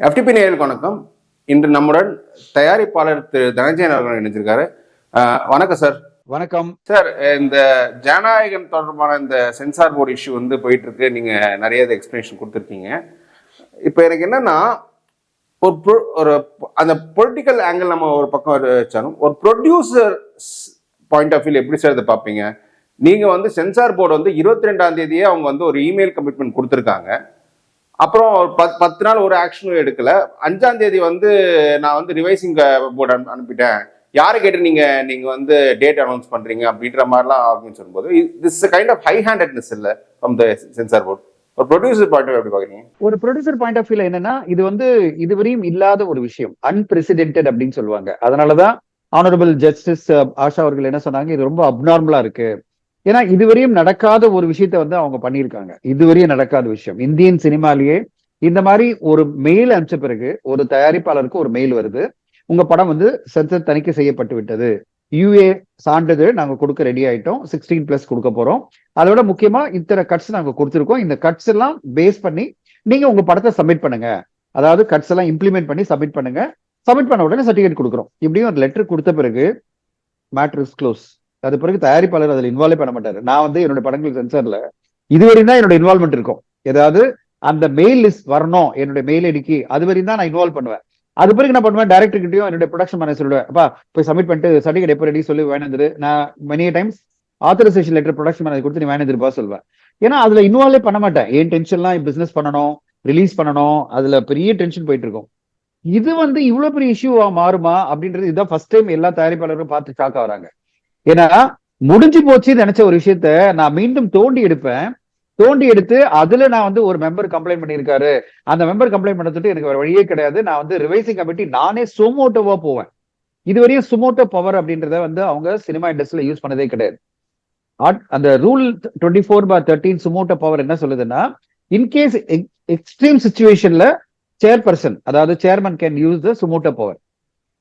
FTP நேயர்களுக்கு வணக்கம். இன்று நம்முடன் தயாரிப்பாளர் திரு தனஞ்சயன் அவர்கள் இணைஞ்சிருக்காரு. வணக்கம் சார். வணக்கம் சார். இந்த ஜனநாயகம் தொடர்பான இந்த சென்சார் போர்டு இஷ்யூ வந்து போயிட்டு இருக்கு. நீங்க நிறைய எக்ஸ்பிளனேஷன் கொடுத்துருக்கீங்க. இப்போ எனக்கு என்னன்னா, ஒரு அந்த பொலிட்டிக்கல் ஆங்கிள் நம்ம ஒரு பக்கம் வச்சாலும், ஒரு ப்ரொடியூசர் பாயிண்ட் ஆஃப் வியூ எப்படி சார் இதை பார்ப்பீங்க? நீங்க வந்து சென்சார் போர்டு வந்து 22ஆம் தேதியே அவங்க வந்து ஒரு இமெயில் கமிட்மெண்ட் கொடுத்துருக்காங்க. அப்புறம் 10 நாள் ஒரு ஆக்ஷனும் எடுக்கல. 5ஆம் தேதி வந்து நான் வந்து ரிவைசிங் போர்டு அனுப்பிட்டேன். யாரை கேட்டு நீங்க வந்து டேட் அனௌன்ஸ் பண்றீங்க அப்படின்ற மாதிரிலாம் ஆர்குமெண்ட் சொல்லும்போது, this kind of high handedness இல்ல ஃப்ரம் தி சென்சார் போர்டு. ஒரு ப்ரொடியூசர் பாயிண்ட் ஆஃப் எப்படி பாக்குறீங்க? ஒரு ப்ரொடியூசர் பாயிண்ட் ஆஃப் வியூல என்னன்னா, இது வந்து இதுவரையும் இல்லாத ஒரு விஷயம், அன்பிரசிடென்டட் அப்படின்னு சொல்லுவாங்க. அதனாலதான் ஆனரபிள் ஜஸ்டிஸ் ஆஷா அவர்கள் என்ன சொன்னாங்க, இது ரொம்ப அப்நார்மலா இருக்கு. ஏன்னா இதுவரையும் நடக்காத ஒரு விஷயத்த வந்து அவங்க பண்ணியிருக்காங்க. இதுவரையும் நடக்காத விஷயம். இந்தியன் சினிமாலேயே இந்த மாதிரி ஒரு மெயில் அனுப்பிச்ச பிறகு ஒரு தயாரிப்பாளருக்கு ஒரு மெயில் வருது, உங்க படம் வந்து சென்சர் தணிக்கை செய்யப்பட்டு விட்டது, UA சான்றிதழ் நாங்க கொடுக்க ரெடி ஆயிட்டோம், 16+ கொடுக்க போறோம், அதோட முக்கியமா இத்தனை கட்ஸ் நாங்க கொடுத்துருக்கோம், இந்த கட்ஸ் எல்லாம் பேஸ் பண்ணி நீங்க உங்க படத்தை சப்மிட் பண்ணுங்க, அதாவது கட்ஸ் எல்லாம் இம்ப்ளிமெண்ட் பண்ணி சப்மிட் பண்ணுங்க, சப்மிட் பண்ண உடனே சர்டிஃபிகேட் கொடுக்குறோம். இப்படியும் ஒரு லெட்டர் கொடுத்த பிறகு மேட்டர் இஸ் க்ளோஸ். அது பிறகு தயாரிப்பாளர் அதில் இன்வால்வ் பண்ண மாட்டாரு. நான் வந்து என்னோட படங்கள் சென்சார்ல இதுவரையும் தான் என்னோட இன்வால்மெண்ட் இருக்கும். ஏதாவது அந்த மெயில் லிஸ்ட் வரணும் என்னுடைய மெயில் ஐடிக்கு, அது வரையும் தான் நான் இன்வால்வ் பண்ணுவேன். அது பிறகு என்ன பண்ணுவேன், டைரக்டர் கிட்டயும் என்னுடைய ப்ரொடக்ஷன் மேனேஜர் சொல்லுவேன், அப்பா போய் சப்மிட் பண்ணிட்டு சர்டிஃபிகேட் எப்போ ரெடி சொல்லி வேணுந்துரு. நான் many times authorisation letter production manager கொடுத்து நீ வேணுந்துருப்பா சொல்லுவேன். ஏன்னா அதுல இன்வால்வே பண்ண மாட்டேன். ஏன் டென்ஷன்லாம் பிசினஸ் பண்ணணும், ரிலீஸ் பண்ணணும், அதுல பெரிய டென்ஷன் போயிட்டு இருக்கும். இது வந்து இவ்வளவு பெரிய இஷ்யூவா மாறுமா அப்படின்றது இதுதான் ஃபர்ஸ்ட் டைம் எல்லா தயாரிப்பாளரும் பார்த்து ஷாக் ஆகுறாங்க. ஏன்னா முடிஞ்சு போச்சு நினைச்ச ஒரு விஷயத்த நான் மீண்டும் தோண்டி எடுப்பேன். தோண்டி எடுத்து அதுல நான் வந்து ஒரு மெம்பர் கம்ப்ளைண்ட் பண்ணியிருக்காரு, அந்த மெம்பர் கம்ப்ளைண்ட் பண்ணதுட்டு எனக்கு வேற வழியே கிடையாது, நான் வந்து ரிவைசிங் கமிட்டி நானே சுமோட்டோவா போவேன். இதுவரையும் சுமோட்டோ பவர் அப்படின்றத வந்து அவங்க சினிமா இண்டஸ்ட்ரியில யூஸ் பண்ணதே கிடையாது. அந்த ரூல் 24/13 சுமோட்டோ பவர் என்ன சொல்லுதுன்னா, இன்கேஸ் எக்ஸ்ட்ரீம் சிச்சுவேஷன்ல சேர்பர்சன், அதாவது chairman can use the suo motu power.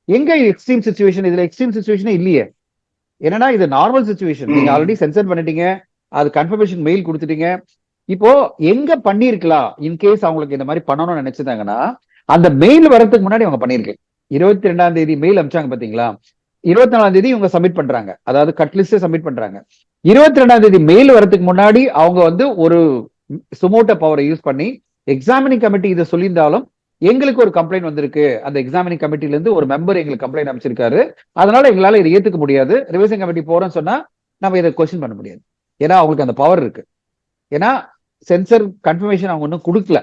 எங்க எக்ஸ்ட்ரீம் சிச்சுவேஷன்? இதுல எக்ஸ்ட்ரீம் சிச்சுவேஷனே இல்லையே. என்னன்னா இது நார்மல் சிச்சுவேஷன். நீங்க ஆல்ரெடி சென்சர் பண்ணிட்டீங்க, அது கன்ஃபர்மேஷன் மெயில் கொடுத்துட்டீங்க. இப்போ எங்க பண்ணிருக்கலாம், இன்கேஸ் அவங்களுக்கு இந்த மாதிரி பண்ணணும்னு நினைச்சிருந்தாங்கன்னா, அந்த மெயில் வரதுக்கு முன்னாடி அவங்க பண்ணிருக்கேன். 22ஆம் தேதி மெயில் அனுப்பிச்சாங்க பாத்தீங்களா, 24ஆம் தேதி இவங்க சப்மிட் பண்றாங்க, அதாவது கட் லிஸ்ட் சப்மிட் பண்றாங்க. 22ஆம் தேதி மெயில் வரதுக்கு முன்னாடி அவங்க வந்து ஒரு சுமோட்டோ பவரை யூஸ் பண்ணி எக்ஸாமினிங் கமிட்டி இதை சொல்லியிருந்தாலும் எங்களுக்கு ஒரு கம்ப்ளைண்ட் வந்திருக்கு, அந்த எக்ஸாமினிங் கமிட்டில இருந்து ஒரு மெம்பர் எங்களுக்கு கம்ப்ளைண்ட் அமைச்சிருக்காரு, அதனால எங்களால இதை ஏத்துக்க முடியாது, ரிவைசிங் கமிட்டி போறோம்னு சொன்னா நம்ம இதை கொஸ்டின் பண்ண முடியாது. ஏன்னா அவங்களுக்கு அந்த பவர் இருக்கு. ஏன்னா சென்சர் கன்ஃபர்மேஷன் அவங்க ஒன்றும் கொடுக்கல,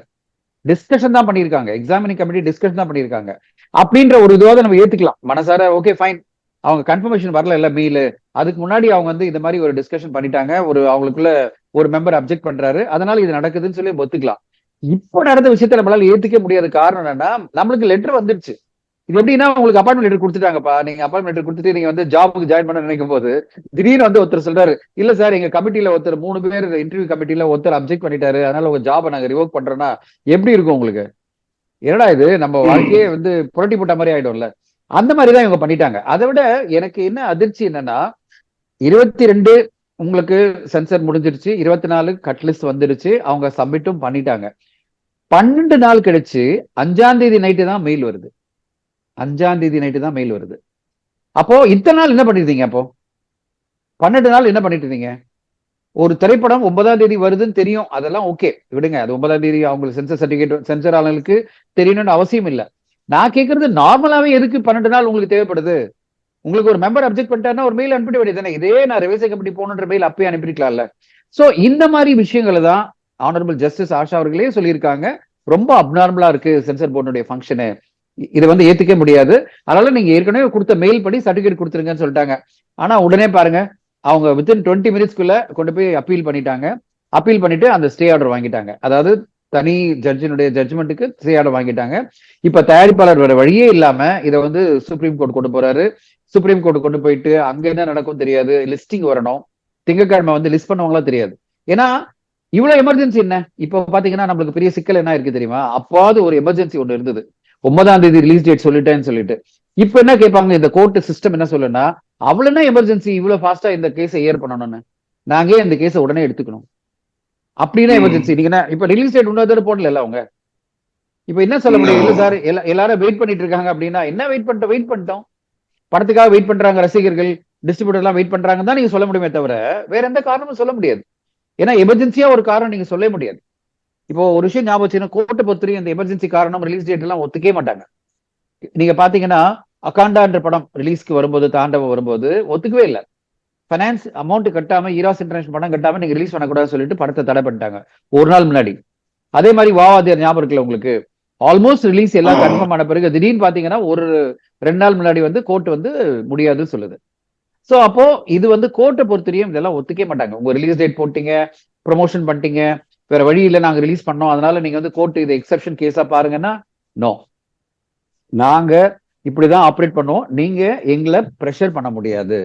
டிஸ்கஷன் தான் பண்ணியிருக்காங்க, எக்ஸாமினிங் கமிட்டி டிஸ்கஷன் தான் பண்ணியிருக்காங்க. அப்படின்ற ஒரு இதுவாக நம்ம ஏத்துக்கலாம் மனசார. ஓகே ஃபைன், அவங்க கன்ஃபர்மேஷன் வரல இல்ல மெயில், அதுக்கு முன்னாடி அவங்க வந்து இந்த மாதிரி ஒரு டிஸ்கஷன் பண்ணிட்டாங்க, ஒரு அவங்களுக்குள்ள ஒரு மெம்பர் அப்செக்ட் பண்றாரு, அதனால இது நடக்குதுன்னு சொல்லி ஒத்துக்கலாம். இப்போ நடந்த விஷயத்த நம்மளால ஏத்துக்க முடியாத காரணம் என்னன்னா, நம்மளுக்கு லெட்டர் வந்துருச்சு. இது எப்படின்னா, உங்களுக்கு அப்பாயின்மெண்ட் லெட்டர் கொடுத்துட்டாங்கப்பா, நீங்க அப்பாயின்மெண்ட் லெட்டர் கொடுத்துட்டு நீங்க வந்து ஜாபுக்கு ஜாயின் பண்ண நினைக்கும் போது திடீர்னு வந்து ஒருத்தர் சொல்றாரு, இல்ல சார் எங்க கமிட்டியில ஒருத்தர் 3 பேர் இன்டர்வியூ கமிட்டியில ஒருத்தர் அப்செக்ட் பண்ணிட்டாரு, அதனால உங்க ஜாபை நாங்க ரிவோக் பண்றோம்னா எப்படி இருக்கும் உங்களுக்கு? என்னடா இது, நம்ம வாழ்க்கையே வந்து புரட்டி போட்ட மாதிரி ஆயிடும்ல. அந்த மாதிரிதான் இவங்க பண்ணிட்டாங்க. அதை விட எனக்கு என்ன அதிர்ச்சி என்னன்னா, 22 உங்களுக்கு சென்சர் முடிஞ்சிருச்சு, 24 கட்லிஸ்ட் வந்துருச்சு, அவங்க சப்மிட்டும் பண்ணிட்டாங்க. 12 நாள் கழிச்சு 5ஆம் தேதி நைட்டு தான் மெயில் வருது. 5ஆம் தேதி நைட்டு தான் மெயில் வருது. அப்போ இத்தனை நாள் என்ன பண்ணிருந்தீங்க? அப்போ 12 நாள் என்ன பண்ணிட்டு இருந்தீங்க? ஒரு திரைப்படம் 9ஆம் தேதி வருதுன்னு தெரியும், அதெல்லாம் ஓகே விடுங்க, அது 9ஆம் தேதி அவங்களுக்கு சென்சர் சர்டிபிகேட் சென்சர் ஆளுங்களுக்கு தெரியணும்னு அவசியம் இல்லை. நான் கேட்கறது நார்மலாவே எதுக்கு 12 நாள் உங்களுக்கு தேவைப்படுது? உங்களுக்கு ஒரு மெம்பர் அப்செக்ட் பண்ணிட்டாருன்னா ஒரு மெயில் அனுப்பிட வேண்டியது, இதே நான் ரிவைசிங் கமிட்டி போகணுன்ற மெயில் அப்பயே அனுப்பிருக்கலாம்ல. சோ இந்த மாதிரி விஷயங்களை தான் ஆனரபிள் ஜஸ்டிஸ் ஆஷா அவர்களே சொல்லியிருக்காங்க, ரொம்ப அப்நார்மலா இருக்கு சென்சர் போர்டுடைய ஃபங்க்ஷனு, இதை வந்து ஏத்துக்க முடியாது, அதனால நீங்க ஏற்கனவே கொடுத்த மெயில் படி சர்டிபிகேட் கொடுத்துருங்கன்னு சொல்லிட்டாங்க. ஆனா உடனே பாருங்க, அவங்க வித்தின் 20 மினிட்ஸ்க்குள்ள கொண்டு போய் அப்பீல் பண்ணிட்டாங்க. அப்பீல் பண்ணிட்டு அந்த ஸ்டே ஆர்டர் வாங்கிட்டாங்க, அதாவது தனி ஜட்ஜினுடைய ஜட்ஜ்மெண்ட்டுக்கு ஸ்டே ஆர்டர் வாங்கிட்டாங்க. இப்ப தயாரிப்பாளர் வேற வழியே இல்லாம இதை வந்து சுப்ரீம் கோர்ட் கொண்டு போறாரு. சுப்ரீம் கோர்ட் கொண்டு போயிட்டு அங்க என்ன நடக்கும் தெரியாது, லிஸ்டிங் வரணும், திங்கட்கிழமை வந்து லிஸ்ட் பண்ணுவாங்களா தெரியாது. ஏன்னா இவ்வளவு எமர்ஜென்சி என்ன? இப்ப பாத்தீங்கன்னா நம்மளுக்கு பெரிய சிக்கல் என்ன இருக்கு தெரியுமா? அப்பாவது ஒரு எமர்ஜென்சி ஒண்ணு இருந்தது, 9ஆம் தேதி ரிலீஸ் டேட் சொல்லிட்டேன்னு சொல்லிட்டு. இப்ப என்ன கேட்பாங்க, இந்த கோர்ட் சிஸ்டம் என்ன சொல்லுன்னா, அவ்வளவு என்ன எமர்ஜென்சி இவ்வளவு ஃபாஸ்டா இந்த கேஸை ஏர் பண்ணணும்னு, நாங்க இந்த கேஸை உடனே எடுத்துக்கணும் அப்படின்னா எமர்ஜென்சி. நீங்க இப்ப ரிலீஸ் டேட் இன்னொரு போடல அவங்க, இப்ப என்ன சொல்ல முடியும்? இல்ல சார், எல்லாரும் வெயிட் பண்ணிட்டு இருக்காங்க அப்படின்னா என்ன வெயிட் பண்ணிட்டோம். படத்துக்காக வெயிட் பண்றாங்க ரசிகர்கள், டிஸ்ட்ரிபியூட்டர் எல்லாம் வெயிட் பண்றாங்க தான் நீங்க சொல்ல முடியுமே தவிர வேற எந்த காரணமும் சொல்ல முடியாது. ஏன்னா எமர்ஜென்சியா ஒரு காரணம் நீங்க சொல்ல முடியாது. இப்போ ஒரு விஷயம் ஞாபகம் வச்சுக்கணும், கோர்ட்டை பொறுத்தவரைக்கும் இந்த எமர்ஜென்சி காரணம் ரிலீஸ் டேட் எல்லாம் ஒத்துக்கவே மாட்டாங்க. நீங்க பாத்தீங்கன்னா அகாண்டா என்ற படம் ரிலீஸ்க்கு வரும்போது, தாண்டவம் வரும்போது ஒத்துக்கவே இல்லை. பைனான்ஸ் அமௌண்ட் கட்டாம, ஈராஸ் இன்டர்நேஷனல் படம் கட்டாம நீங்க ரிலீஸ் பண்ணக்கூடாதுன்னு சொல்லிட்டு படத்தை தடை பண்ணிட்டாங்க ஒரு நாள் முன்னாடி. அதே மாதிரி வாவாதியார் ஞாபகம் இருக்குல்ல உங்களுக்கு? ஆல்மோஸ்ட் ரிலீஸ் எல்லாம் கன்ஃபார்ம் ஆன பிறகு திடீர்னு பாத்தீங்கன்னா ஒரு 2 நாள் முன்னாடி வந்து கோர்ட் வந்து முடியாதுன்னு சொல்லுது. சோ அப்போ இது வந்து கோர்ட்டை பொறுத்தவரையும் இதெல்லாம் ஒத்துக்கவே மாட்டாங்க. உங்க ரிலீஸ் டேட் போட்டீங்க, ப்ரொமோஷன் பண்ணிட்டீங்க, வேற வழி இல்லை, நாங்க ரிலீஸ் பண்ணோம், அதனால நீங்க வந்து கோர்ட் இது எக்ஸெப்ஷன் கேஸா பாருங்கன்னா, நோ, நாங்க இப்படிதான் ஆப்ரேட் பண்ணுவோம், நீங்க எங்களை பிரஷர் பண்ண முடியாது,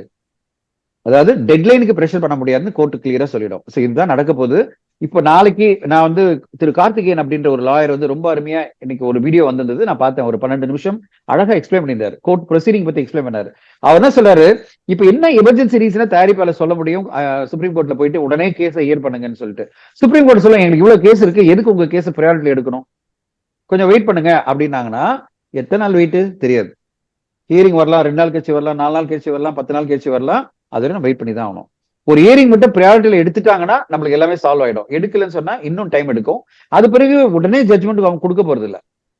அதாவது டெட்லைனுக்கு பிரஷர் பண்ண முடியாதுன்னு கோர்ட் கிளியரா சொல்லிடும். சோ இதுதான் நடக்க போகுது. இப்போ நாளைக்கு நான் வந்து திரு கார்த்திகேயன் அப்படின்ற ஒரு லாயர் வந்து ரொம்ப அருமையா இன்னைக்கு ஒரு வீடியோ வந்திருந்தது, நான் பார்த்தேன். ஒரு 12 நிமிஷம் அழகா எக்ஸ்பிளைன் பண்ணியிருந்தாரு, கோர்ட் ப்ரொசீடிங் பத்தி எக்ஸ்பிளைன் பண்ணாரு. அவர் என்ன சொல்றாரு, இப்ப என்ன எமர்ஜென்சி ரீசனா தயாரிப்பாளர் சொல்ல முடியும், சுப்ரீம் கோர்ட்ல போயிட்டு உடனே கேஸை ஹியர் பண்ணுங்கன்னு சொல்லிட்டு. சுப்ரீம் கோர்ட் சொல்ல, எங்களுக்கு இவ்வளவு கேஸ் இருக்கு, எதுக்கு உங்க கேஸ் ப்ரையாரிட்டி எடுக்கணும், கொஞ்சம் வெயிட் பண்ணுங்க அப்படின்னாங்கன்னா எத்தனை நாள் வெயிட் தெரியாது. ஹியரிங் வரலாம், 2 நாள் கழிச்சு வரலாம், 4 நாள் கழிச்சு வரலாம், 10 நாள் கழிச்சு வரலாம். அது நம்ம வெயிட் பண்ணி தான் ஆகணும். ஒரு ஹியரிங் மட்டும் ப்ரையாரிட்டியில எடுத்துட்டாங்கன்னா நம்மளுக்கு எல்லாமே சால்வ் ஆயிடும். எடுக்கலன்னு சொன்னா இன்னும் டைம் எடுக்கும். அது பிறகு உடனே ஜட்மெண்ட் அவங்க கொடுக்க போறது இல்ல.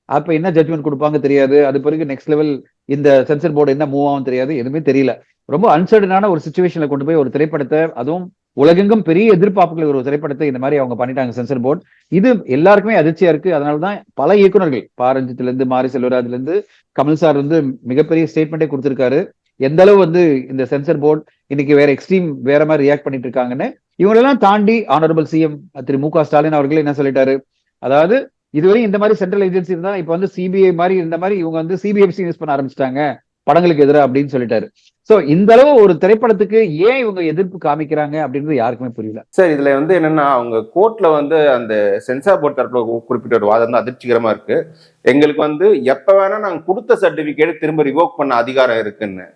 அப்ப என்ன ஜட்மெண்ட் கொடுப்பாங்க தெரியாது. அது பிறகு நெக்ஸ்ட் லெவல் இந்த சென்சர் போர்டு என்ன மூவ் ஆகும் தெரியாது, எதுவுமே தெரியல. ரொம்ப அன்சர்டனான ஒரு சுச்சுவேஷன்ல கொண்டு போய் ஒரு திரைப்படத்தை, அதுவும் உலகெங்கும் பெரிய எதிர்பார்ப்புகள் ஒரு திரைப்படத்தை இந்த மாதிரி அவங்க பண்ணிட்டாங்க சென்சர் போர்டு. இது எல்லாருக்குமே அதிர்ச்சியா இருக்கு. அதனாலதான் பல இயக்குநர்கள், பாரஞ்சித்ல இருந்து மாரி செல்வராஜ்ல இருந்து கமல் சார் வந்து மிகப்பெரிய ஸ்டேட்மெண்டே கொடுத்திருக்காரு. எந்த அளவு வந்து இந்த சென்சர் போர்டு இன்னைக்கு வேற எக்ஸ்ட்ரீம் வேற மாதிரி ரியாக்ட் பண்ணிட்டு இருக்காங்கன்னு. இவங்களெல்லாம் தாண்டி ஆனரபிள் சிஎம் திரு மு க ஸ்டாலின் அவர்கள் என்ன சொல்லிட்டாரு, அதாவது இதுவரை இந்த மாதிரி சென்ட்ரல் ஏஜென்சி இருந்தா இப்ப வந்து சிபிஐ மாதிரி இருந்த மாதிரி இவங்க வந்து சிபிஎஃப்சி யூஸ் பண்ண ஆரம்பிச்சிட்டாங்க படங்களுக்கு எதிராக அப்படின்னு சொல்லிட்டாரு. சோ இந்த அளவு ஒரு திரைப்படத்துக்கு ஏன் இவங்க எதிர்ப்பு காமிக்கிறாங்க அப்படின்றது யாருக்குமே புரியல. சார் இதுல வந்து என்னன்னா, அவங்க கோர்ட்ல வந்து அந்த சென்சார் போர்டு தரப்புல குறிப்பிட்ட ஒரு வாதம் தான் அதிர்ச்சிகரமா இருக்கு. எங்களுக்கு வந்து எப்ப வேணா நாங்க கொடுத்த சர்டிபிகேட் திரும்ப ரிவோக் பண்ண அதிகாரம் இருக்குன்னு.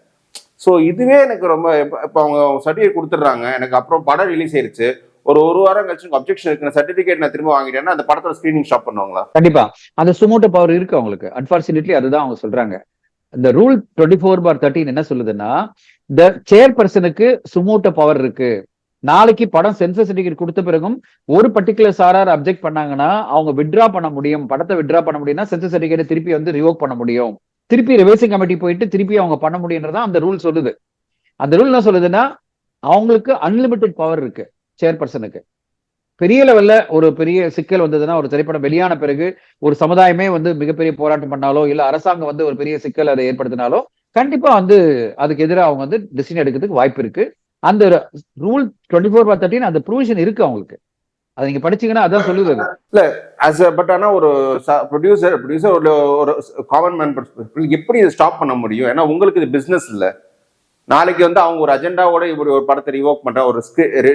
ஸோ இதுவே எனக்கு ரொம்ப, இப்போ அவங்க சர்டிஃபிகேட் கொடுத்துட்றாங்க, எனக்கு அப்புறம் படம் ரிலீஸ் ஆயிருச்சு, ஒரு வாரம் கழிச்சு அப்ஜெக்ஷன் இருக்கு, சர்டிஃபிகேட் நான் திரும்ப வாங்கிட்டேன்னா அந்த படத்தோட ஸ்கிரீனிங் ஸ்டாப் பண்ணுவாங்களா? கண்டிப்பா அந்த சுமோட்டோ பவர் இருக்கு அவங்களுக்கு. அன்பார்ச்சுனேட்லி அதுதான் அவங்க சொல்றாங்க. இந்த ரூல் 24/13 என்ன சொல்லுதுன்னா, இந்த சேர்பர்சனுக்கு சுமோட்டோ பவர் இருக்கு. நாளைக்கு படம் சென்சர் சர்டிஃபிகேட் கொடுத்த பிறகும் ஒரு பர்டிகுலர் சாரார் அப்ஜெக்ட் பண்ணாங்கன்னா அவங்க வித்ட்ரா பண்ண முடியும், படத்தை வித்ட்ரா பண்ண முடியும்னா சென்சர் சர்டிஃபிகேட் திருப்பி வந்து ரிவோக் பண்ண முடியும், திருப்பி ரிவைசிங் கமிட்டி போயிட்டு திருப்பி அவங்க பண்ண முடியும்ன்றதான் அந்த ரூல் சொல்லுது. அந்த ரூல் என்ன சொல்லுதுன்னா, அவங்களுக்கு அன்லிமிட்டெட் பவர் இருக்கு சேர்பர்சனுக்கு. பெரிய லெவல்ல ஒரு பெரிய சிக்கல் வந்ததுன்னா, ஒரு திரைப்படம் வெளியான பிறகு ஒரு சமுதாயமே வந்து மிகப்பெரிய போராட்டம் பண்ணாலோ, இல்ல அரசாங்கம் வந்து ஒரு பெரிய சிக்கல் அதை ஏற்படுத்தினாலோ, கண்டிப்பா வந்து அதுக்கு எதிராக அவங்க வந்து டிசிஷன் எடுக்கிறதுக்கு வாய்ப்பு இருக்கு. அந்த ரூல் 24/13 அந்த ப்ரொவிஷன் இருக்கு அவங்களுக்கு. அதை நீங்க படிச்சீங்கன்னா அதான் சொல்லுது. இல்ல பட் ஆனா ஒரு ப்ரொடியூசர் ஒரு காமன் மேன் எப்படி இதை ஸ்டாப் பண்ண முடியும்? ஏன்னா உங்களுக்கு இது பிசினஸ் இல்ல. நாளைக்கு வந்து அவங்க ஒரு அஜெண்டாவோட இப்படி ஒரு படத்தை ரிவோக் பண்ற, ஒரு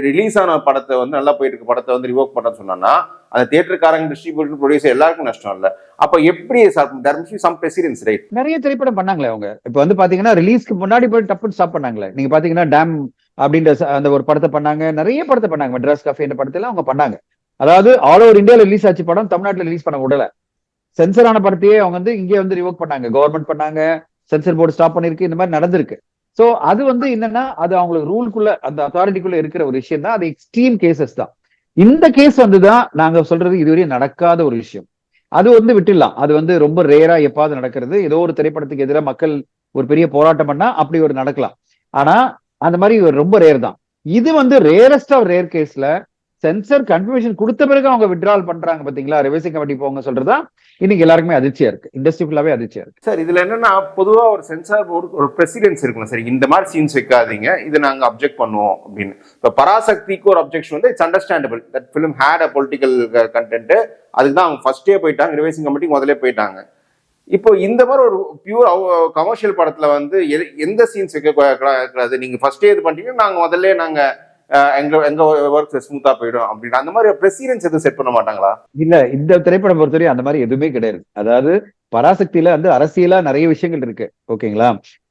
ரிலீஸ் ஆன படத்தை வந்து நல்லா போயிட்டு இருக்க படத்தை வந்து ரிவோக் பண்றேன்னு சொன்னா அந்த தியேட்டருக்காரங்க, டிஸ்ட்ரிபியூட்டர், ப்ரொடியூசர் எல்லாருக்கும் நஷ்டம் இல்ல. அப்ப எப்படி சம் பிரசிடென்ஸ் ரைட்? நிறைய திரைப்படம் பண்ணாங்களே அவங்க. இப்ப வந்து பாத்தீங்கன்னா ரிலீஸ்க்கு முன்னாடி போய் டப்புன்னு ஸ்டாப் பண்ணாங்களே. நீங்க பாத்தீங்கன்னா டேம் அப்படின்ற அந்த ஒரு படத்தை பண்ணாங்க, நிறைய படத்தை பண்ணாங்க. மெட்ராஸ் காஃபி என்ற படத்துல அவங்க பண்ணாங்க. அதாவது ஆல் ஓவர் இந்தியாவில் ரிலீஸ் ஆச்சு படம், தமிழ்நாட்டில் ரிலீஸ் பண்ண விடல. சென்சர் ஆன படத்தையே அவங்க வந்து இங்கே வந்து ரிவோக் பண்ணாங்க, கவர்மெண்ட் பண்ணாங்க, சென்சர் போர்டு ஸ்டாப் பண்ணிருக்கு, இந்த மாதிரி நடந்திருக்கு. சோ அது வந்து என்னன்னா, அது அவங்களுக்கு ரூலுக்குள்ள, அந்த அத்தாரிட்டிக்குள்ள இருக்கிற ஒரு விஷயம் தான். அது எக்ஸ்ட்ரீம் கேசஸ் தான். இந்த கேஸ் வந்துதான் நாங்க சொல்றது இதுவரையும் நடக்காத ஒரு விஷயம். அது வந்து விட்டுடலாம், அது வந்து ரொம்ப ரேரா எப்பாவது நடக்கிறது. ஏதோ ஒரு திரைப்படத்துக்கு எதிராக மக்கள் ஒரு பெரிய போராட்டம் பண்ணா அப்படி ஒரு நடக்கலாம். ஆனா அந்த மாதிரி ரொம்ப ரேர் தான். இது வந்து ரேரஸ்ட் ஆஃப் ரேர் கேஸ்ல சென்சர் கன்ஃபர்மேஷன் கொடுத்த பிறகு அவங்க வித்ட்ரால் பண்றாங்க பாத்தீங்களா, ரிவைசிங் கமிட்டி போங்க சொல்றதா இன்னைக்கு எல்லாருக்குமே அதிர்ச்சியா இருக்கு, இண்டஸ்ட்ரி ஃபுல்லாவே அதிர்ச்சியா இருக்கு. சார் இதுல என்னன்னா, பொதுவா ஒரு சென்சார் போர்டு ஒரு பிரசிடென்ஸ் இருக்கணும். சரி, இந்த மாதிரி சீன்ஸ் வைக்காதீங்க, இது நாங்க அப்ஜெக்ட் பண்ணுவோம் அப்படின்னு. இப்ப பராசக்திக்கு ஒரு அப்ஜெக்ஷன் வந்து it's understandable, that film had a political content. அதுக்கு தான் அவங்க ஃபர்ஸ்டே போயிட்டாங்க, ரிவைசிங் கமிட்டி முதல்ல போயிட்டாங்க. இப்போ இந்த மாதிரி ஒரு பியூர் கமர்ஷியல் படத்துல வந்து எந்த சீன்ஸ் வைக்க கூடாது, நீங்க ஃபர்ஸ்டே இது பண்ணிட்டீங்கன்னா நாங்க முதல்ல நாங்க எங்க ஒர்க் ஸ்மூத்தா போயிடும் அப்படின்னு அந்த மாதிரி பிரசிடென்ஸ் எதுவும் செட் பண்ண மாட்டாங்களா? இல்ல, இந்த திரைப்படம் பொறுத்தவரை அந்த மாதிரி எதுவுமே கிடையாது. அதாவது பராசக்தியில வந்து அரசியலா நிறைய விஷயங்கள் இருக்கு, ஓகேங்களா.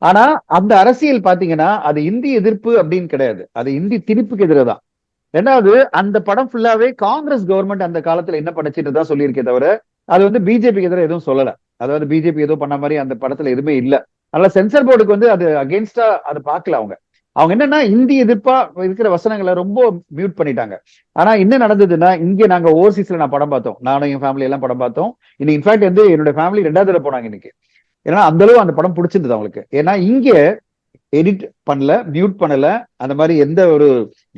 ஆனா அந்த அரசியல் பாத்தீங்கன்னா அது இந்தி எதிர்ப்பு அப்படின்னு கிடையாது, அது இந்தி திணிப்புக்கு எதிராக தான். ரெண்டாவது, அந்த படம் ஃபுல்லாவே காங்கிரஸ் கவர்மெண்ட் அந்த காலத்துல என்ன படிச்சுட்டு தான் சொல்லியிருக்கே தவிர அது வந்து பிஜேபிக்கு எதிராக எதுவும் சொல்லல. அதாவது பிஜேபி ஏதோ பண்ண மாதிரி அந்த படத்துல எதுவுமே இல்ல. அதனால சென்சார் போர்டுக்கு வந்து அது அகேன்ஸ்டா அது பார்க்கல அவங்க. அவங்க என்னன்னா இந்தி எதிர்ப்பா இருக்கிற வசனங்களை ரொம்ப மியூட் பண்ணிட்டாங்க. ஆனா என்ன நடந்ததுன்னா, இங்க நாங்க ஓவர்சீஸ்ல நான் படம் பார்த்தோம், நானும் என் ஃபேமிலி எல்லாம் படம் பார்த்தோம். இன்னைக்கு இன்ஃபேக்ட் வந்து என்னோட ஃபேமிலி 2வது தடவை போனாங்க இன்னைக்கு. ஏன்னா அந்த அளவு அந்த படம் பிடிச்சிருந்தது அவங்களுக்கு. ஏன்னா இங்க எடிட் பண்ணல, மியூட் பண்ணல, அந்த மாதிரி எந்த ஒரு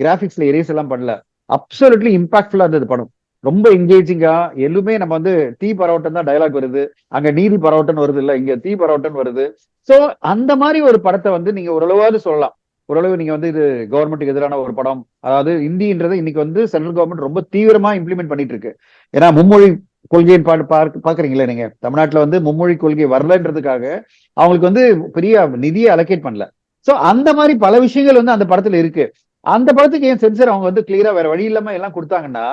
கிராபிக்ஸ்ல எரேஸ் எல்லாம் பண்ணல. அப்சல்யூட்லி இம்பாக்ட்ஃபுல்லா இருந்தது படம். ரொம்ப என்கேஜிங்கா, எல்லுமே நம்ம வந்து தீ பரவட்டம் தான் டயலாக் வருது, அங்க நீதி பரவட்டம் வருது, இல்ல இங்க தீ பரவட்டம் வருது. சோ அந்த மாதிரி ஒரு படத்தை வந்து நீங்க ஓரளவாவது சொல்லலாம். ஓரளவு நீங்க வந்து இது கவர்மெண்ட்டுக்கு எதிரான ஒரு படம், அதாவது இந்தின்றது இன்னைக்கு வந்து சென்ட்ரல் கவர்மெண்ட் ரொம்ப தீவிரமா இம்ப்ளிமெண்ட் பண்ணிட்டு இருக்கு. ஏன்னா மும்மொழி கொள்கையை பாக்குறீங்களா நீங்க, தமிழ்நாட்டுல வந்து மும்மொழி கொள்கை வரலன்றதுக்காக அவங்களுக்கு வந்து பெரிய நிதியை அலோகேட் பண்ணல. சோ அந்த மாதிரி பல விஷயங்கள் வந்து அந்த படத்துல இருக்கு. அந்த படத்துக்கு ஏன் சென்சர் அவங்க வந்து கிளியரா வேற வழி இல்லாம எல்லாம் கொடுத்தாங்கன்னா,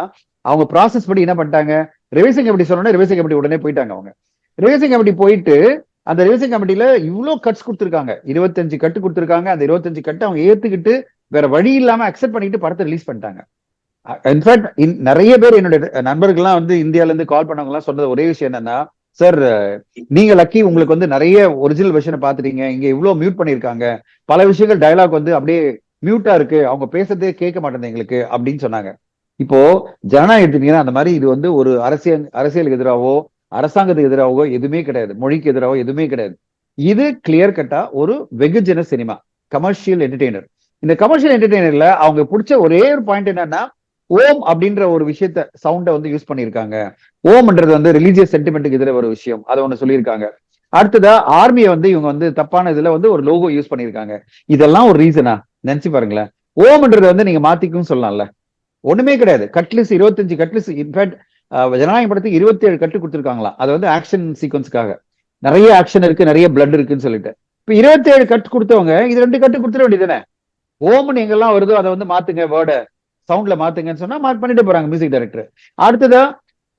அவங்க ப்ராசஸ் படி என்ன பண்ணிட்டாங்க, ரிவைசிங் கமிட்டி சொன்னோன்னே ரிவைசிங் கமிட்டி உடனே போயிட்டாங்க. அவங்க ரிவைசிங் கமிட்டி போயிட்டு அந்த ரிவைசிங் கமிட்டில இவ்வளவு கட்ஸ் கொடுத்துருக்காங்க, 25 கட்டு கொடுத்துருக்காங்க. அந்த 25 கட்டு அவங்க ஏத்துக்கிட்டு வேற வழி இல்லாம அக்செப்ட் பண்ணிட்டு படத்தை ரிலீஸ் பண்ணிட்டாங்க. இன்ஃபேக்ட் நிறைய பேர் என்னோட நண்பர்கள்லாம் வந்து இந்தியால இருந்து கால் பண்ணவங்க எல்லாம் சொன்னது ஒரே விஷயம் என்னன்னா, சார் நீங்க லக்கி, உங்களுக்கு வந்து நிறைய ஒரிஜினல் வெர்ஷனை பாத்துட்டீங்க, இங்க இவ்வளவு மியூட் பண்ணிருக்காங்க, பல விஷயங்கள் டயலாக் வந்து அப்படியே மியூட்டா இருக்கு, அவங்க பேசுறதே கேட்க மாட்டேங்குது எங்களுக்கு அப்படின்னு சொன்னாங்க. இப்போ ஜனநாயகம் எடுத்தீங்கன்னா அந்த மாதிரி இது வந்து ஒரு அரசியலுக்கு எதிராகவோ அரசாங்கத்துக்கு எதிராகவோ எதுவுமே கிடையாது, மொழிக்கு எதிராகவோ எதுவுமே கிடையாது. இது கிளியர் கட்டா ஒரு வெகுஜன சினிமா, கமர்ஷியல் என்டர்டெய்னர். இந்த கமர்ஷியல் என்டர்டெய்னர்ல அவங்க பிடிச்ச ஒரே ஒரு பாயிண்ட் என்னன்னா, ஓம் அப்படின்ற ஒரு விஷயத்த சவுண்ட வந்து யூஸ் பண்ணிருக்காங்க. ஓம்ன்றது வந்து ரிலீஜியஸ் சென்டிமெண்ட்டுக்கு எதிராக ஒரு விஷயம், அதை ஒண்ணு சொல்லியிருக்காங்க. அடுத்ததா ஆர்மியை வந்து இவங்க வந்து தப்பான இதுல வந்து ஒரு லோகோ யூஸ் பண்ணிருக்காங்க. இதெல்லாம் ஒரு ரீசனா நினைச்சு பாருங்களேன். ஓம்ன்றது வந்து நீங்க மாத்திக்கும் சொல்லலாம்ல, ஒண்ணுமே கிடையாது. கட்லிஸ் 25 கட்லிஸ், இன்ஃபேக்ட் ஜனநாயகம் படத்துக்கு 27 கட்டு கொடுத்துருக்காங்களாம். அது வந்து ஆக்ஷன் சீக்வன்ஸ்க்காக, நிறைய ஆக்ஷன் இருக்கு, நிறைய பிளட் இருக்குன்னு சொல்லிட்டு. இப்ப 27 கட்டு கொடுத்தவங்க இது 2 கட்டு கொடுத்துட வேண்டியதானே. ஓம்னு எங்கெல்லாம் வருதோ அதை வந்து மாத்துங்க, வேர்டை சவுண்ட்ல மாத்துங்கன்னு சொன்னா பண்ணிட்டு போறாங்க மியூசிக் டைரக்டர். அடுத்ததா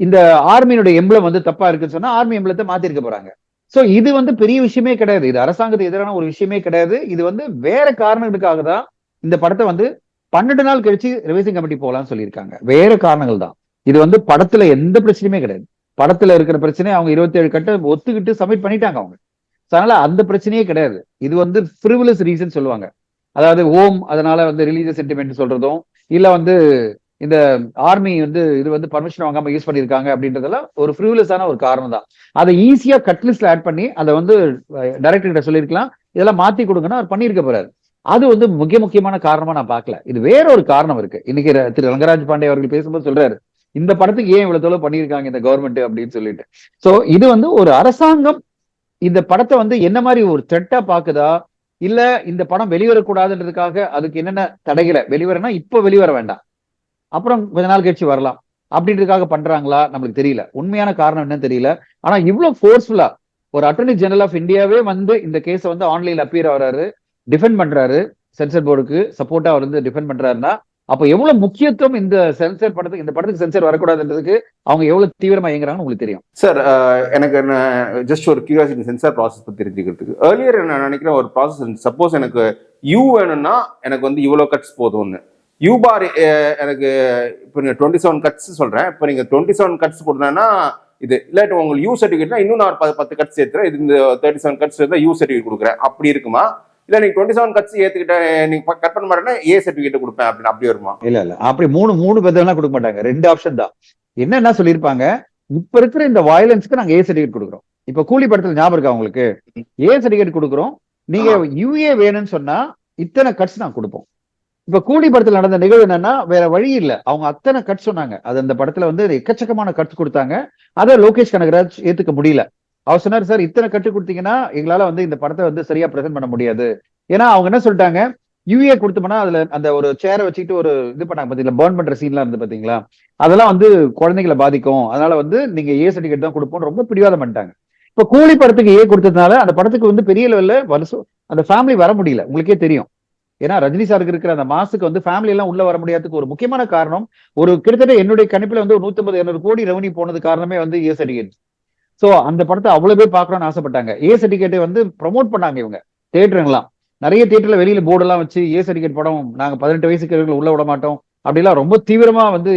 இந்த ஆர்மியினுடைய எம்பளம் வந்து தப்பா இருக்குன்னு சொன்னா ஆர்மி எம்பளத்தை மாத்திருக்க போறாங்க. சோ இது வந்து பெரிய விஷயமே கிடையாது, இது அரசாங்கத்துக்கு எதிரான ஒரு விஷயமே கிடையாது. இது வந்து வேற காரணங்களுக்காக தான் இந்த படத்தை வந்து 12 நாள் கழிச்சு ரிவைசிங் கமிட்டி போகலாம்னு சொல்லியிருக்காங்க. வேற காரணங்கள் தான். இது வந்து படத்துல எந்த பிரச்சனையுமே கிடையாது. படத்துல இருக்கிற பிரச்சனை அவங்க 27 கட்ட ஒத்துக்கிட்டு சப்மிட் பண்ணிட்டாங்க அவங்க. அதனால அந்த பிரச்சனையே கிடையாது. இது வந்து ஃப்ரிவிலஸ் ரீசன் சொல்லுவாங்க. அதாவது ஓம் அதனால வந்து ரிலீஜியஸ் சென்டிமெண்ட் சொல்றதும், இல்ல வந்து இந்த ஆர்மி வந்து இது வந்து பர்மிஷன் வாங்காம யூஸ் பண்ணிருக்காங்க அப்படின்றதெல்லாம் ஒரு ஃப்ரிவிலஸான ஒரு காரணம் தான். அதை ஈஸியா கட்லிஸ்ட்ல ஆட் பண்ணி அதை வந்து டைரக்டர் கிட்ட சொல்லியிருக்கலாம், இதெல்லாம் மாத்தி கொடுங்கன்னா அவர் பண்ணியிருக்க போறாரு. அது வந்து முக்கியமான காரணமா நான் பார்க்கல. இது வேற ஒரு காரணம் இருக்கு. இன்னைக்கு திரு ரங்கராஜ் பாண்டே அவர்கள் பேசும்போது சொல்றாரு, இந்த படத்துக்கு ஏன் இவ்வளவு தூரம் பண்ணியிருக்காங்க இந்த கவர்மெண்ட் அப்படின்னு சொல்லிட்டு. சோ இது வந்து ஒரு அரசாங்கம் இந்த படத்தை வந்து என்ன மாதிரி ஒரு த்ரெட்டா பாக்குதா, இல்ல இந்த படம் வெளிவரக்கூடாதுன்றதுக்காக அதுக்கு என்னென்ன தடைகளை, வெளிவரனா இப்ப வெளிவர வேண்டாம், அப்புறம் கொஞ்ச நாள் கழிச்சு வரலாம் அப்படின்றதுக்காக பண்றாங்களா நம்மளுக்கு தெரியல. உண்மையான காரணம் என்னன்னு தெரியல. ஆனா இவ்வளவு ஃபோர்ஸ்ஃபுல்லா ஒரு அட்டர்னி ஜெனரல் ஆஃப் இந்தியாவே வந்து இந்த கேஸை வந்து ஆன்லைன்ல அப்பியர் ஆகிறாரு, டிஃபெண்ட் பண்றாரு, சென்சர் போர்டுக்கு சப்போர்ட்டா அவர் வந்து டிஃபெண்ட் பண்றாருன்னா அப்ப எவ்வளவு முக்கியத்துவம் இந்த சென்சர் படத்துக்கு, இந்த படத்துக்கு சென்சர் வரக்கூடாதுன்றதுக்கு அவங்க எவ்வளவு தீவிரமா இயங்குறாங்கன்னு உங்களுக்கு தெரியும். சார் எனக்கு ஜஸ்ட் ஒரு கியூரியாசிட்டி சென்சார் ப்ராசஸ் பத்தி தெரிஞ்சுக்கிறதுக்கு, ஏர்லியர் நான் நினைக்கிறேன் ஒரு ப்ராசஸ், சப்போஸ் எனக்கு யூ வேணும்னா எனக்கு வந்து இவ்வளவு கட்ஸ் போதும்னு, யூ பார் எனக்கு இப்போ நீங்க 27 கட்ஸ் சொல்றேன், இப்போ நீங்க 27 கட்ஸ் கொடுத்தா இது இல்லாட்டி உங்களுக்கு யூ சர்டிஃபிகேட்னா இன்னும் நான் 10 கட்ஸ் சேர்த்துறேன், இது இந்த 37 கட்ஸ் இருந்தால் யூ சர்டிஃபிகேட் கொடுக்குறேன் அப்படி இருக்குமா, இல்ல நீங்க 27 கட்ஸ் ஏத்துக்கிட்ட நீங்க கட் பண்ண மாட்டேன்னா ஏ சர்டிஃபிகேட் கொடுப்பேன் அப்படின்னு அப்படி வருமா? இல்ல அப்படி மூணு பேர்லாம் கொடுக்க மாட்டாங்க, 2 ஆப்ஷன் தான். என்ன சொல்லியிருப்பாங்க, இப்ப இருக்கிற இந்த வயலன்ஸ்க்கு நாங்க ஏ சர்டிஃபிகேட் கொடுக்குறோம். இப்ப கூலி படத்துல ஞாபகம் இருக்கா உங்களுக்கு, ஏ சர்டிஃபிகேட் கொடுக்குறோம், நீங்க யூஏ வேணும்னு சொன்னா இத்தனை கட்ஸ் நான் கொடுப்போம். இப்ப கூலி படத்துல நடந்த நிகழ்வு என்னன்னா, வேற வழி இல்ல, அவங்க அத்தனை கட்ஸ் சொன்னாங்க. அது அந்த படத்துல வந்து எக்கச்சக்கமான கட்ஸ் கொடுத்தாங்க. அதை லோகேஷ் கனகராஜ் ஏத்துக்க முடியல. அவர் சொன்னார், சார் இத்தனை கட்டு கொடுத்தீங்கன்னா எங்களால வந்து இந்த படத்தை வந்து சரியா பிரசன்ட் பண்ண முடியாது. ஏன்னா அவங்க என்ன சொல்லிட்டாங்க, யூஏ கொடுத்தோம்னா அதுல அந்த ஒரு சேரை வச்சுக்கிட்டு ஒரு இது பண்ணாங்க பாத்தீங்களா, பர்ன் பண்ற சீன்லாம் இருந்து பாத்தீங்களா, அதெல்லாம் வந்து குழந்தைகளை பாதிக்கும், அதனால வந்து நீங்க ஏ சர்டிஃபிகேட் தான் கொடுப்போம் ரொம்ப பிடிவாதம் பண்ணிட்டாங்க. இப்ப கூலி படத்துக்கு ஏ கொடுத்ததுனால அந்த படத்துக்கு வந்து பெரிய லெவல்ல வருஷம் அந்த ஃபேமிலி வர முடியல, உங்களுக்கே தெரியும். ஏன்னா ரஜினி சாருக்கு இருக்கிற அந்த மாசுக்கு வந்து ஃபேமிலி எல்லாம் உள்ள வர முடியாததுக்கு ஒரு முக்கியமான காரணம், ஒரு கிட்டத்தட்ட என்னுடைய கணிப்புல வந்து 150-200 கோடி ரெவன்யூ போனது காரணமே வந்து ஏ சர்டிஃபிகேட். சோ அந்த படத்தை அவ்வளவு பேர் பாக்கணும்னு ஆசைப்பட்டாங்க. ஏ சர்டிஃபிகேட்டை வந்து ப்ரமோட் பண்ணாங்க இவங்க தியேட்டருங்களாம். நிறைய தியேட்டர்ல வெளியில போர்டு எல்லாம் வச்சு ஏ சர்டிஃபிகேட் படம் நாங்க 18 வயசுக்கு உள்ள விட மாட்டோம் அப்படிலாம் ரொம்ப தீவிரமா வந்து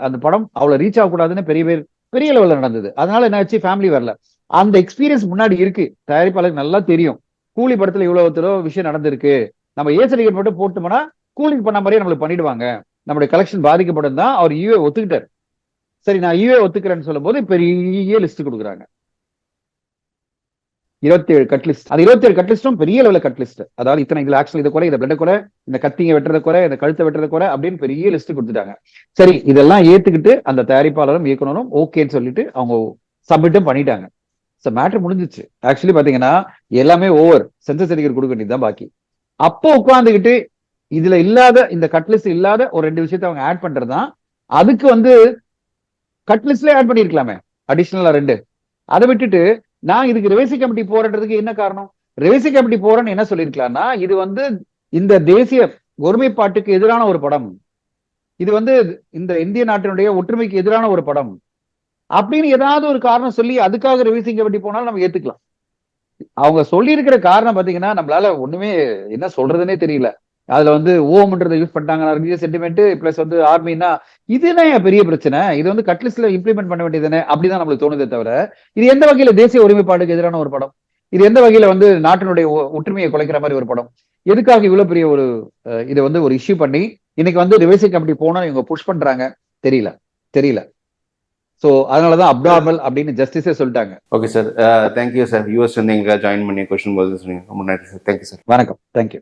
அந்த படம் அவ்வளவு ரீச் ஆகக்கூடாதுன்னு பெரிய பேர் பெரிய லெவல்ல நடந்தது. அதனால என்ன ஆச்சு, ஃபேமிலி வரல. அந்த எக்ஸ்பீரியன்ஸ் முன்னாடி இருக்கு, தயாரிப்பாளருக்கு நல்லா தெரியும். கூலி படத்துல இவ்வளவு தடவை விஷயம் நடந்திருக்கு, நம்ம ஏ சர்டிஃபிகேட் மட்டும் போட்டோம்னா கூலி பண்ண மாதிரியே நம்மளுக்கு பண்ணிடுவாங்க, நம்மளுடைய கலெக்ஷன் பாதிக்கப்படும் தான் அவர் யூஏ ஒத்துக்கிட்டார். சரி, நான் யூஏ ஒத்துக்கிறேன்னு சொல்லும் போது பெரிய லிஸ்ட் கொடுக்குறாங்க, 27 கட் லிஸ்ட். அந்த 27 கட் லிஸ்டும் பெரிய லெவல கட் லிஸ்ட். அதாவது இத்தனை ஆக்சுவல் இதை குறை, இதை பிளட் குறை, இந்த கத்திங்க வெட்டுறத குறை, இந்த கழுத்தை வெட்டுறத குறை அப்படின்னு பெரிய லிஸ்ட் கொடுத்துட்டாங்க. சரி, இதெல்லாம் ஏத்துக்கிட்டு அந்த தயாரிப்பாளரும் இயக்குனரும் ஓகேன்னு சொல்லிட்டு அவங்க சப்மிட்டும் பண்ணிட்டாங்க. மேட்டர் முடிஞ்சிச்சு. ஆக்சுவலி பாத்தீங்கன்னா எல்லாமே ஓவர், சென்சர் சர்டிஃபிகேட் கொடுக்க வேண்டியதுதான் பாக்கி. அப்போ உட்கார்ந்துகிட்டு இதுல இல்லாத, இந்த கட் லிஸ்ட் இல்லாத ஒரு 2 விஷயத்தை அவங்க ஆட் பண்றதுதான். அதுக்கு வந்து கட் லிஸ்ட்ல ஆட் பண்ணிருக்கலாமே அடிஷனலா 2. அதை விட்டுட்டு நான் இதுக்கு ரிவைசி கமிட்டி போறதுக்கு என்ன காரணம், ரிவைசி கமிட்டி போறேன்னு என்ன சொல்லிருக்கலாம்னா, இது வந்து இந்த தேசிய ஒருமைப்பாட்டுக்கு எதிரான ஒரு படம், இது வந்து இந்த இந்திய நாட்டினுடைய ஒற்றுமைக்கு எதிரான ஒரு படம் அப்படின்னு ஏதாவது ஒரு காரணம் சொல்லி அதுக்காக ரிவைசிங் கமிட்டி போனாலும் நம்ம ஏத்துக்கலாம். அவங்க சொல்லி இருக்கிற காரணம் பாத்தீங்கன்னா நம்மளால ஒண்ணுமே என்ன சொல்றதுன்னே தெரியல. அதுல வந்து ஓம்ன்றதை யூஸ் பண்ணிட்டாங்க, ரிலீஜியஸ் சென்டிமெண்ட் பிளஸ் வந்து ஆர்மினா, இதுதான் பெரிய பிரச்சனை. இது வந்து கட்லிஸ்ட்ல இம்ப்ளிமெண்ட் பண்ண வேண்டியதுதானே அப்படிதான் நம்மளுக்கு தோணுதே தவிர, இது எந்த வகையில தேசிய ஒருமைப்பாடுக்கு எதிரான ஒரு படம், இது எந்த வகையில வந்து நாட்டினுடைய ஒற்றுமையை குலைக்கிற மாதிரி ஒரு படம், எதுக்காக இவ்வளவு பெரிய ஒரு இதை வந்து ஒரு இஷ்யூ பண்ணி இன்னைக்கு வந்து ரிவைசிங் கமிட்டி போனா இவங்க புஷ் பண்றாங்க, தெரியல. சோ அதனாலதான் அப்நார்மல் அப்படின்னு ஜஸ்டிஸே சொல்லிட்டாங்க. Okay sir, thank you sir. US வந்து எங்க ஜாயின் பண்ணி கொஸ்டின் பதில் சொன்னீங்க, ரொம்ப நன்றி சார். Thank you sir. வணக்கம், தேங்க்யூ.